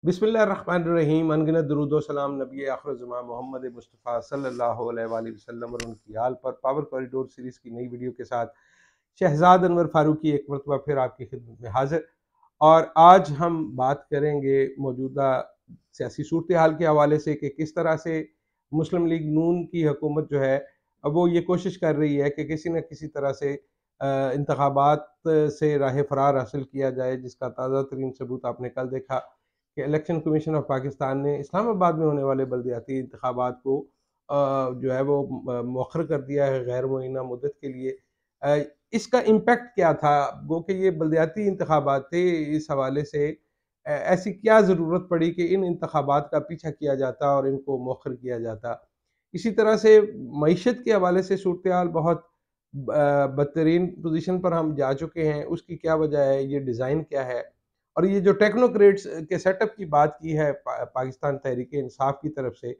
बिस्मिल्लाहिर्रहमानिर्रहीम। अनगिनत दुरूद व सलाम नबी आखिर ज़मां मोहम्मद मुस्तफ़ा सल्लल्लाहु अलैहि वसल्लम और उनकी आल पर। पावर कॉरिडोर सीरीज़ की नई वीडियो के साथ शहजाद अनवर फारूकी एक मरतबा फिर आपकी खिदमत में हाजिर। और आज हम बात करेंगे मौजूदा सियासी सूरत हाल के हवाले से कि किस तरह से मुस्लिम लीग नून की हुकूमत जो है अब वो ये कोशिश कर रही है कि किसी न किसी तरह से इंतखाबात से राह फरार हासिल किया जाए, जिसका ताज़ा तरीन सबूत आपने कल देखा कि इलेक्शन कमीशन ऑफ पाकिस्तान ने इस्लामाबाद में होने वाले बल्दियाती इंतखाबात को जो है वो मौखर कर दिया है गैर मुअय्यना मुद्दत के लिए। अ, इसका इम्पैक्ट क्या था? गो कि ये बल्दियाती इंतखाबात थे, इस हवाले से ऐसी क्या ज़रूरत पड़ी कि इन इंतखाबात का पीछा किया जाता और इनको मौखर किया जाता? इसी तरह से मईशत के हवाले से सूरत हाल बहुत बदतरीन पोज़ीशन पर हम जा चुके हैं, उसकी क्या वजह है? ये डिज़ाइन क्या है? और ये जो टेक्नोक्रेट्स के सेटअप की बात की है पाकिस्तान तहरीक-ए-इंसाफ की तरफ से,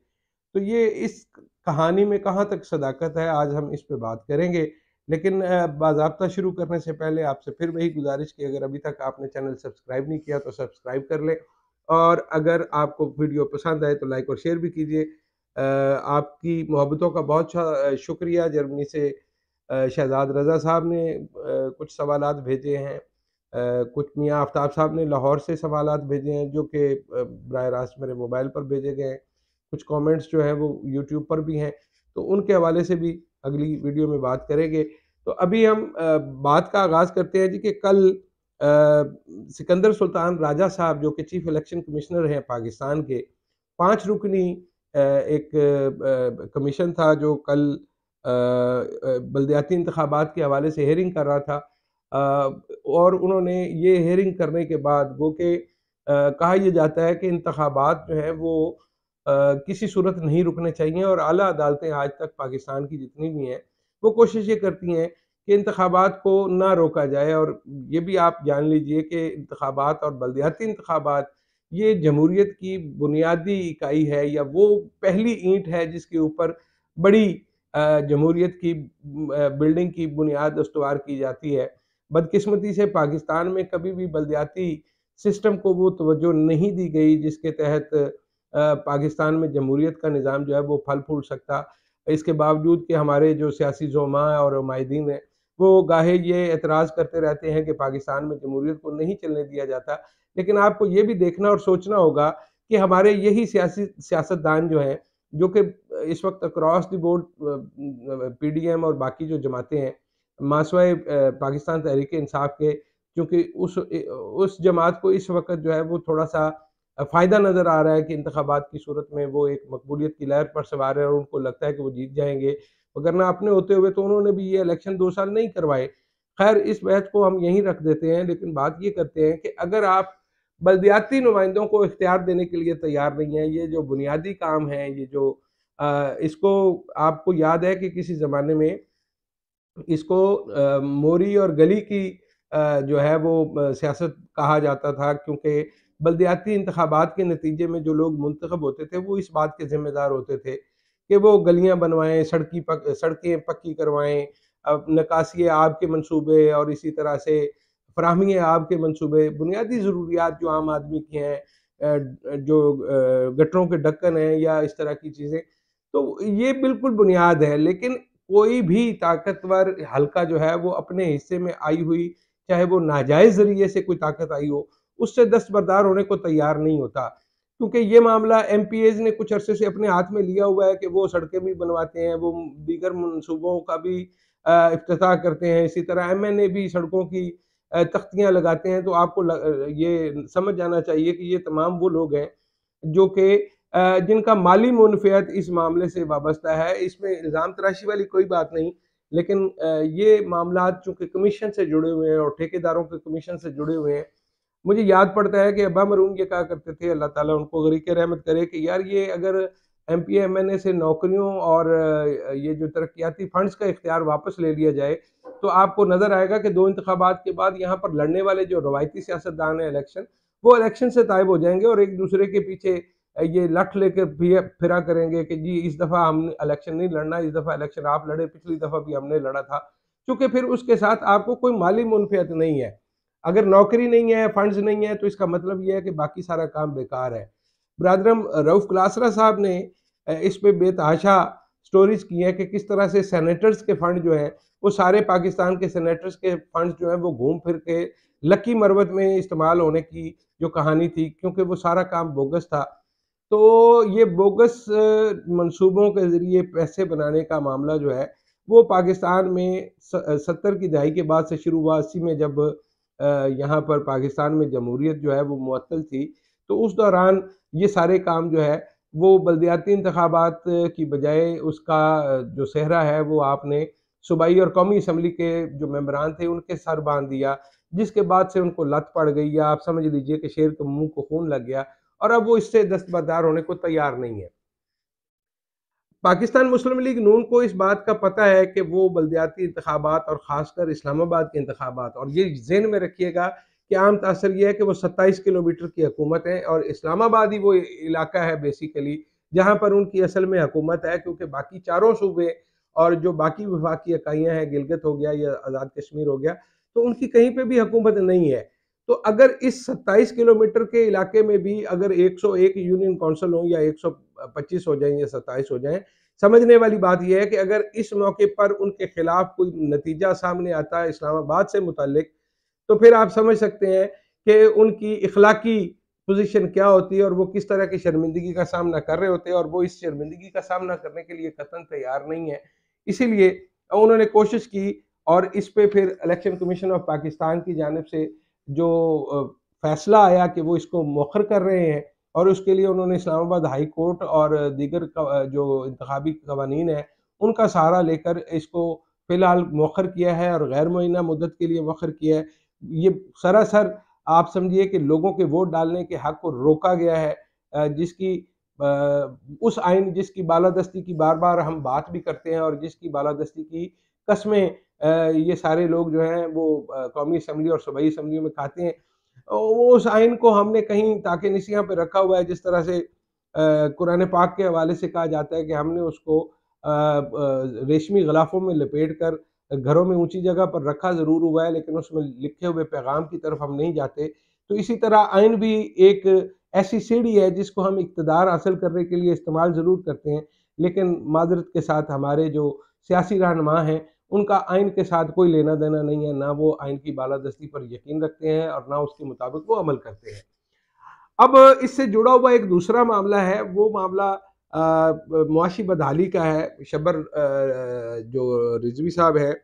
तो ये इस कहानी में कहाँ तक सदाकत है, आज हम इस पे बात करेंगे। लेकिन बाज़ाब्ता शुरू करने से पहले आपसे फिर वही गुज़ारिश कि अगर अभी तक आपने चैनल सब्सक्राइब नहीं किया तो सब्सक्राइब कर लें, और अगर आपको वीडियो पसंद आए तो लाइक और शेयर भी कीजिए। आपकी मोहब्बतों का बहुत शुक्रिया। जर्मनी से शहज़ाद रज़ा साहब ने कुछ सवालात भेजे हैं। कुछ मियाँ आफ्ताब साहब ने लाहौर से सवालात भेजे हैं जो कि बराह रास्त मेरे मोबाइल पर भेजे गए हैं। कुछ कमेंट्स जो हैं वो यूट्यूब पर भी हैं, तो उनके हवाले से भी अगली वीडियो में बात करेंगे। तो अभी हम बात का आगाज़ करते हैं जी कि कल सिकंदर सुल्तान राजा साहब जो कि चीफ इलेक्शन कमिश्नर हैं पाकिस्तान के, 5 रुकनी एक कमीशन था जो कल बल्दियाती इंतखाबात के हवाले से हेयरिंग कर रहा था। और उन्होंने ये हेयरिंग करने के बाद गो के कहा यह जाता है कि इंतखाबात जो है वो किसी सूरत नहीं रुकने चाहिए, और आला अदालतें आज तक पाकिस्तान की जितनी भी हैं वो कोशिश ये करती हैं कि इंतखाबात को ना रोका जाए। और ये भी आप जान लीजिए कि इंतखाबात और बल्दियाती इंतखाबात ये जमहूरियत की बुनियादी इकाई है, या वो पहली ईंट है जिसके ऊपर बड़ी जमहूरियत की बिल्डिंग की बुनियाद उस्तवार की जाती है। बदकिस्मती से पाकिस्तान में कभी भी बल्दियाती सिस्टम को वो तवज्जो नहीं दी गई जिसके तहत पाकिस्तान में जमहूरियत का निज़ाम जो है वो फल फूल सकता। इसके बावजूद कि हमारे जो सियासी ज़ोमा और उमाइदीन हैं, वो गाहे ये एतराज़ करते रहते हैं कि पाकिस्तान में जमहूरियत को नहीं चलने दिया जाता। लेकिन आपको ये भी देखना और सोचना होगा कि हमारे यही सियासतदान जो हैं, जो कि इस वक़्त अक्रॉस द बोर्ड पीडीएम और बाकी जो जमातें हैं, मासवाए पाकिस्तान तहरीक-ए-इंसाफ के, क्योंकि उस जमात को इस वक़्त जो है वो थोड़ा-सा फ़ायदा नज़र आ रहा है कि इंतखाबात की सूरत में वो एक मकबूलियत की लहर पर सवार है और उनको लगता है कि वो जीत जाएँगे। वगरना अपने होते हुए तो उन्होंने भी ये इलेक्शन 2 साल नहीं करवाए। ख़ैर इस बहस को हम यहीं रख देते हैं, लेकिन बात ये करते हैं कि अगर आप बल्दियाती नुमाइंदों को इख्तियार देने के लिए तैयार नहीं हैं, ये जो बुनियादी काम है, ये जो इसको आपको याद है कि किसी ज़माने में इसको मोरी और गली की जो है वो सियासत कहा जाता था, क्योंकि बल्दियाती इंतखाबात के नतीजे में जो लोग मुंतखब होते थे वो इस बात के ज़िम्मेदार होते थे कि वो गलियाँ बनवाएँ, सड़कें पक्की करवाएँ, निकासी आब के मंसूबे और इसी तरह से फ़राहमी आब के मंसूबे, बुनियादी ज़रूरियात जो आम आदमी की हैं, जो गटरों के ढक्कन हैं या इस तरह की चीज़ें, तो ये बिल्कुल बुनियाद है। लेकिन कोई भी ताकतवर हल्का जो है वो अपने हिस्से में आई हुई, चाहे वो नाजायज़ ज़रिए से कोई ताकत आई हो, उससे दस्तबरदार होने को तैयार नहीं होता। क्योंकि ये मामला एमपीएज़ ने कुछ अरसे से अपने हाथ में लिया हुआ है कि वो सड़कें भी बनवाते हैं, वो दीगर मनसूबों का भी इफ्तिताह करते हैं। इसी तरह एमएनए भी सड़कों की तख्तियाँ लगाते हैं। तो आपको ये समझ जाना चाहिए कि ये तमाम वो लोग हैं जो कि जिनका माली मुनफ़ियत इस मामले से वाबस्ता है। इसमें इल्ज़ाम तराशी वाली कोई बात नहीं, लेकिन ये मामलात चूँकि कमीशन से जुड़े हुए हैं और ठेकेदारों के कमीशन से जुड़े हुए हैं। मुझे याद पड़ता है कि अब्बा मरूम ये कहा करते थे, अल्लाह ताला उनको गरीक़ रहमत करे, कि यार ये अगर एमपीए एमएनए से नौकरियों और ये जो तरक्कियाती फंड्स का इख्तियार वापस ले लिया जाए, तो आपको नज़र आएगा कि 2 इंतखाबात के बाद यहाँ पर लड़ने वाले जो रवायती सियासतदान हैं इलेक्शन, वो इलेक्शन से गायब हो जाएँगे और एक-दूसरे के पीछे ये लठ लेके फिरा करेंगे कि जी इस दफ़ा हम इलेक्शन नहीं लड़ना, इस दफ़ा इलेक्शन आप लड़े, पिछली दफ़ा भी हमने लड़ा था। चूँकि फिर उसके साथ आपको कोई माली मुनफ़ियत नहीं है। अगर नौकरी नहीं है, फंड्स नहीं है, तो इसका मतलब ये है कि बाकी सारा काम बेकार है। ब्रादरम रऊफ़ क्लासरा साहब ने इस पे बेतहाशा स्टोरीज़ की हैं कि किस तरह से सेनेटर्स के फंड जो हैं, वो सारे पाकिस्तान के सेनेटर्स के फंड्स जो हैं, वो घूम फिर के लकी मरवत में इस्तेमाल होने की जो कहानी थी, क्योंकि वो सारा काम बोगस था। तो ये बोगस मंसूबों के ज़रिए पैसे बनाने का मामला जो है, वो पाकिस्तान में 70 की दहाई के बाद से शुरू हुआ। 80 में जब यहाँ पर पाकिस्तान में जमहूरियत जो है वो मुअत्तल थी, तो उस दौरान ये सारे काम जो है वो बल्दियाती इंतखाबात की बजाय उसका जो सेहरा है वो आपने सूबाई और कौमी असम्बली के जो मेंबरान थे उनके सर बांध दिया, जिसके बाद से उनको लत पड़ गई, या आप समझ लीजिए कि शेर के मुँह को खून लग गया और अब वो इससे दस्तबरदार होने को तैयार नहीं है। पाकिस्तान मुस्लिम लीग नून को इस बात का पता है कि वो बल्दियाती इंतखाबात और ख़ासकर इस्लामाबाद के इंतखाबात, और ये ज़हन में रखिएगा कि आम तासर ये है कि वो 27 किलोमीटर की हुकूमत है और इस्लामाबाद ही वो इलाका है बेसिकली जहाँ पर उनकी असल में हुकूमत है, क्योंकि बाकी चारों सूबे और जो बाकी वफाकी इकाइयाँ हैं, गिलगित हो गया या आज़ाद कश्मीर हो गया, तो उनकी कहीं पे भी हुकूमत नहीं है। तो अगर इस 27 किलोमीटर के इलाके में भी अगर 101 यूनियन काउंसिल हो या 125 हो जाएँ या 27 हो जाएँ, समझने वाली बात यह है कि अगर इस मौके पर उनके खिलाफ कोई नतीजा सामने आता है इस्लामाबाद से मुताल्लिक, तो फिर आप समझ सकते हैं कि उनकी इखलाकी पोजीशन क्या होती है और वो किस तरह की शर्मिंदगी का सामना कर रहे होते हैं, और वो इस शर्मिंदगी का सामना करने के लिए कतई तैयार नहीं है। इसीलिए उन्होंने कोशिश की और इस पे फिर इलेक्शन कमीशन ऑफ पाकिस्तान की जानिब से जो फैसला आया कि वो इसको मौखर कर रहे हैं, और उसके लिए उन्होंने इस्लामाबाद हाई कोर्ट और दीगर जो इंतखाबी कवानीन है उनका सहारा लेकर इसको फ़िलहाल मौखर किया है और गैर मुअय्यना मुद्दत के लिए मौखर किया है। ये सरासर आप समझिए कि लोगों के वोट डालने के हक़ को रोका गया है, जिसकी उस आइन जिसकी बालादस्ती की बार-बार हम बात भी करते हैं और जिसकी बालादस्ती की कस्में ये सारे लोग जो हैं वो कौमी असम्बली और सूबाई असम्बलियों में खाते हैं। वो उस आइन को हमने कहीं ताके निशियाँ पे रखा हुआ है, जिस तरह से कुरान पाक के हवाले से कहा जाता है कि हमने उसको रेशमी ग़िलाफ़ों में लपेट कर घरों में ऊँची जगह पर रखा ज़रूर हुआ है, लेकिन उसमें लिखे हुए पैगाम की तरफ हम नहीं जाते। तो इसी तरह आइन भी एक ऐसी सीढ़ी है जिसको हम इक़्तिदार हासिल करने के लिए इस्तेमाल ज़रूर करते हैं, लेकिन माज़रत के साथ हमारे जो सियासी रहनुमा हैं, उनका आइन के साथ कोई लेना-देना नहीं है, ना वो आइन की बालादस्ती पर यकीन रखते हैं और ना उसके मुताबिक वो अमल करते हैं। अब इससे जुड़ा हुआ एक दूसरा मामला है, वो मामला मुआशी बदहाली का है। शब्बर जो रिज़वी साहब हैं,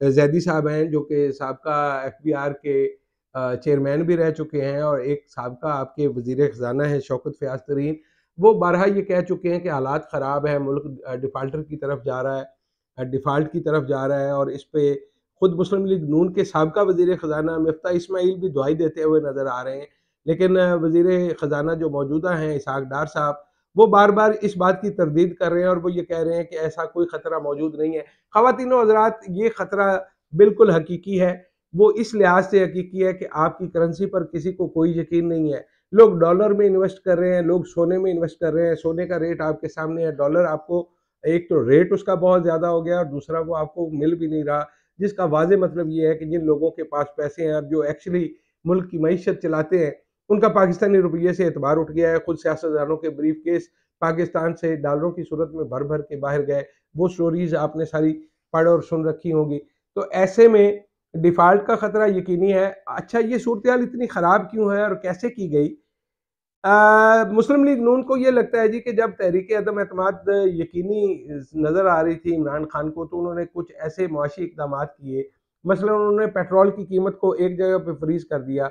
ज़ैदी साहब हैं, जो कि साबका एफबीआर के चेयरमैन भी रह चुके हैं और एक साबका आपके वज़ीर ख़ज़ाना हैं शौकत फ़याज़ तरीन। वो बारहा ये कह चुके हैं कि हालात ख़राब हैं, मुल्क डिफ़ाल्टर की तरफ जा रहा है, डिफ़ाल्ट की तरफ जा रहा है, और इस पे खुद मुस्लिम लीग नून के साबका वज़ीर ख़ज़ाना मिफ्ता इस्माइल भी दुहाई देते हुए नज़र आ रहे हैं। लेकिन वज़ीर ख़ज़ाना जो मौजूदा हैं इसहाक़ डार साहब, वो बार-बार इस बात की तरदीद कर रहे हैं और वो ये कह रहे हैं कि ऐसा कोई ख़तरा मौजूद नहीं है। ख़वातीन व हज़रात, ये ख़तरा बिल्कुल हकीकी है। वो इस लिहाज़ से हकीकी है कि आपकी करेंसी पर किसी को कोई यकीन नहीं है। लोग डॉलर में इन्वेस्ट कर रहे हैं, लोग सोने में इन्वेस्ट कर रहे हैं। सोने का रेट आपके सामने है, डॉलर आपको एक तो रेट उसका बहुत ज़्यादा हो गया और दूसरा वो आपको मिल भी नहीं रहा, जिसका वाज़ेह मतलब ये है कि जिन लोगों के पास पैसे हैं, अब जो एक्चुअली मुल्क की मईशत चलाते हैं, उनका पाकिस्तानी रुपये से एतबार उठ गया है। खुद सियासतदानों के ब्रीफ़केस पाकिस्तान से डॉलरों की सूरत में भर-भर के बाहर गए। वो स्टोरीज़ आपने सारी पढ़ और सुन रखी होंगी। तो ऐसे में डिफ़ॉल्ट का ख़तरा यकीनी है। अच्छा, ये सूरत-ए-हाल इतनी ख़राब क्यों है और कैसे की गई? मुस्लिम लीग नून को ये लगता है जी कि जब तहरीक अदम एतमाद यकीनी नज़र आ रही थी इमरान खान को, तो उन्होंने कुछ ऐसे मुआशी इक़दामात किए। मसलन उन्होंने पेट्रोल की कीमत को एक जगह पे फ्रीज़ कर दिया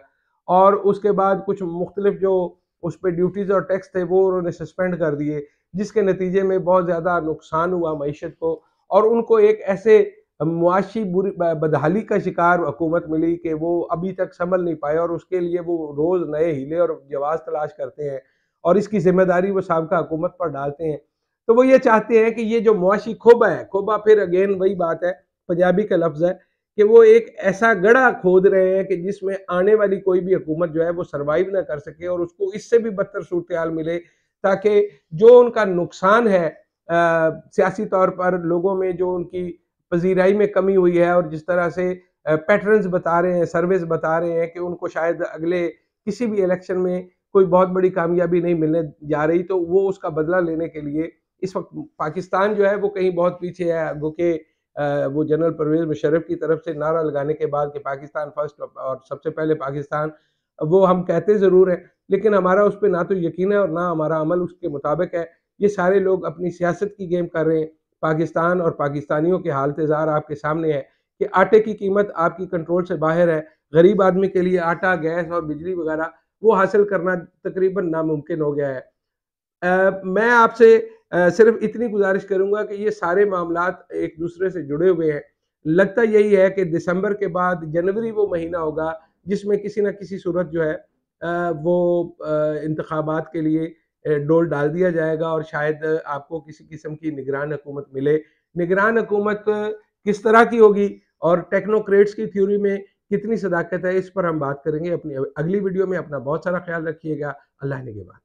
और उसके बाद कुछ मुख्तलिफ जो उस पे ड्यूटीज़ और टैक्स थे वो उन्होंने सस्पेंड कर दिए, जिसके नतीजे में बहुत ज़्यादा नुकसान हुआ मईशत को, और उनको एक ऐसे मुआशी बुरी बदहाली का शिकार हुकूमत मिली कि वो अभी तक संभल नहीं पाए, और उसके लिए वो रोज़ नए हीले और जवाब तलाश करते हैं और इसकी ज़िम्मेदारी वो साबका हुकूमत पर डालते हैं। तो वो ये चाहते हैं कि ये जो मुआशी खोबा है, खोबा फिर अगेन वही बात है, पंजाबी का लफ्ज़ है कि वो एक ऐसा गड्ढा खोद रहे हैं कि जिसमें आने वाली कोई भी हुकूमत जो है वो सर्वाइव ना कर सके और उसको इससे भी बदतर सूरत-ए-हाल मिले, ताकि जो उनका नुकसान है सियासी तौर पर लोगों में जो उनकी पज़ीराई में कमी हुई है और जिस तरह से पैटर्न्स बता रहे हैं, सर्वेस बता रहे हैं कि उनको शायद अगले किसी भी इलेक्शन में कोई बहुत बड़ी कामयाबी नहीं मिलने जा रही, तो वो उसका बदला लेने के लिए इस वक्त पाकिस्तान जो है वो कहीं बहुत पीछे है। गो के वो जनरल परवेज मुशर्रफ की तरफ से नारा लगाने के बाद कि पाकिस्तान फर्स्ट और सबसे पहले पाकिस्तान, वो हम कहते ज़रूर हैं, लेकिन हमारा उस पे ना तो यकीन है और ना हमारा अमल उसके मुताबिक है। ये सारे लोग अपनी सियासत की गेम कर रहे हैं। पाकिस्तान और पाकिस्तानियों के हाल-ए-ज़ार आपके सामने है कि आटे की कीमत आपकी कंट्रोल से बाहर है। गरीब आदमी के लिए आटा, गैस और बिजली वगैरह वो हासिल करना तकरीबन नामुमकिन हो गया है। मैं आपसे सिर्फ़ इतनी गुज़ारिश करूँगा कि ये सारे मामलात एक-दूसरे से जुड़े हुए हैं। लगता यही है कि दिसंबर के बाद जनवरी वो महीना होगा जिसमें किसी न किसी सूरत जो है वो इंतखाबात के लिए डोल डाल दिया जाएगा और शायद आपको किसी किस्म की निगरान हुकूमत मिले। निगरान हुकूमत किस तरह की होगी और टेक्नोक्रेट्स की थ्योरी में कितनी सदाकत है, इस पर हम बात करेंगे अपनी अगली वीडियो में। अपना बहुत सारा ख़्याल रखिएगा। अल्लाह निगहबान।